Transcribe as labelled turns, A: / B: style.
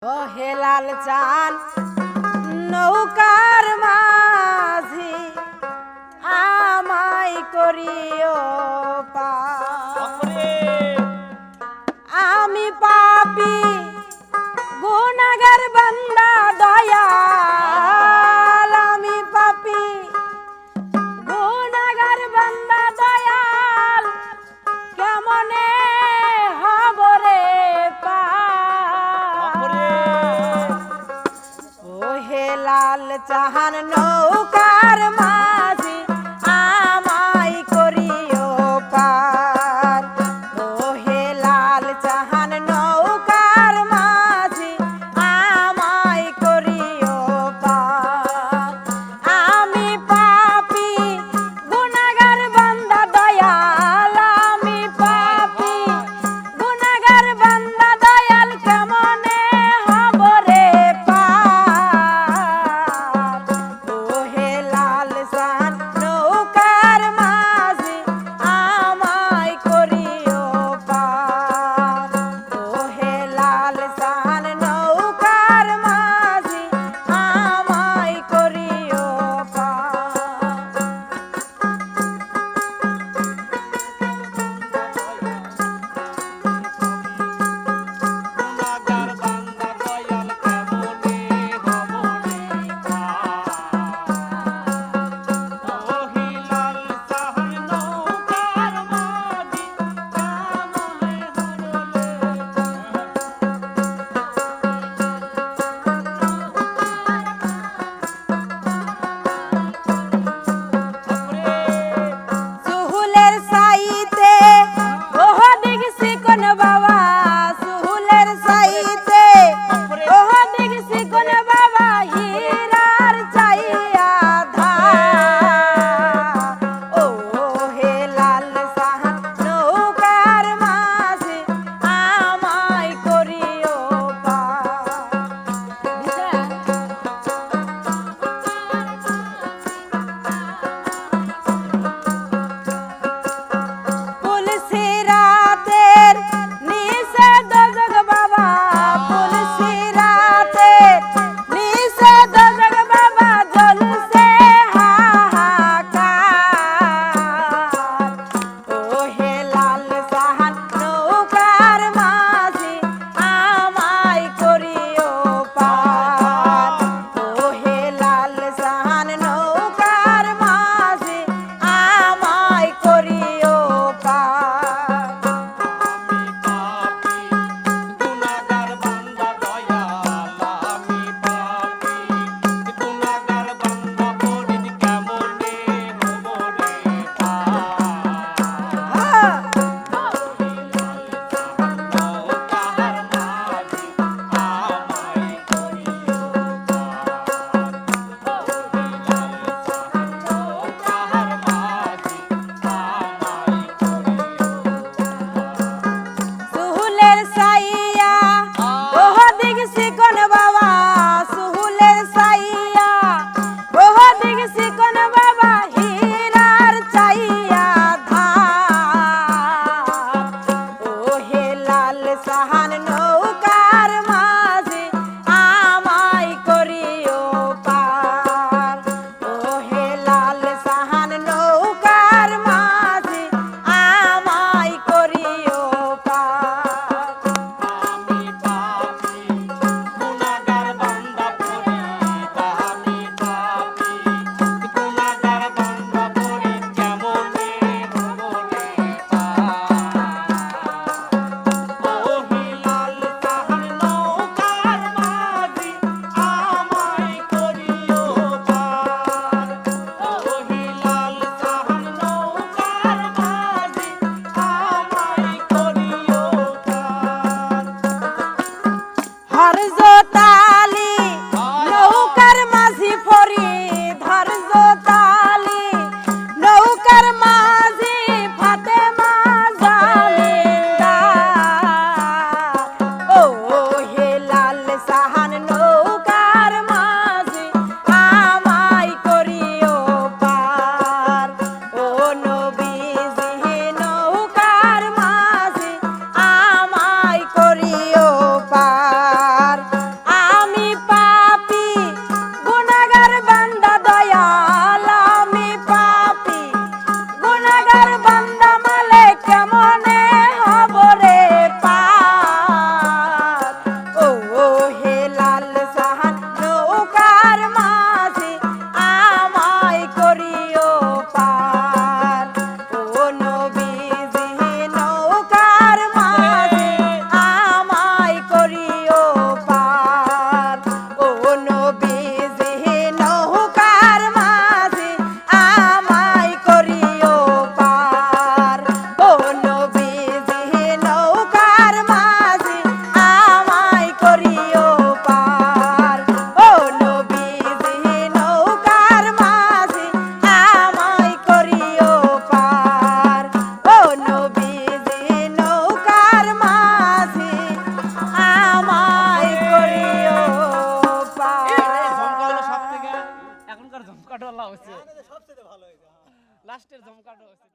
A: ও হে লাল চাঁদ নৌকার মাঝি আমায় করিও পার। আমি পাপী গুনাহগার বান্দা দয়াল, আমি পাপী গুনাহগার বান্দা দয়াল, কেমনে হব রে পার। ও হে লাল চাহান নৌকার মাঝি আমায় করিও পার। ও হে লাল চাহান নৌকার মাঝি আমায় করিও পার। আমি পাপী গুনাহগার বান্দা দয়াল, আমি পাপী গুনাহগার বান্দা দয়াল, কেমনে হব রে পার। ও হে লাল চাহান নৌকার মাঝি আমায় করিও পার। ও হে লাল চাহান নৌকার মাঝি আমায় করিও পার। সুহুলের সাইতে ওহ দেখছি কোন বাবা, সুহুলের সাইতে ওহ দেখছি কোন বাবা, হীরার চাইয়া ধার। ও হে লাল চাহান নৌকার মাঝি আমায় করিও পুলিশি রাতের নিষে দোজখ বাবা, পুলিশি রাতের নিষে দোজখ বাবা, জ্বলছে হাহাকার। ও হে লাল চাহান নৌকার মাঝি আমায় করিও পার। ও হে লাল চাহান নৌকার মাঝি আমায় করিও পার। সুহুলের সাইয়া ওহ দেখছি কোন বাবা, সুহুলের সাইয়া ওহ দেখছি কোন বাবা, হীরার চাইয়া ধার। ও হে লাল চাহান নৌকার মাঝি আমায় করিও পার। ও হে লাল চাহান নৌকার মাঝি আমায় করিও পার। ধৈর্য তালি নৌকার মাঝি ফরিদ, ধৈর্য তালি নৌকার মাঝি ফাতেমা জামিনদার। ও হে লাল চাহান নৌকার মাঝি আমায় করিও পার। ও নবীজি নৌকার মাঝি আমায় করিও পার।
B: এখনকার জমকাটওয়ালা হচ্ছে
C: সবচেয়ে ভালো হয়েছে
B: লাস্টের জমকাটো হচ্ছে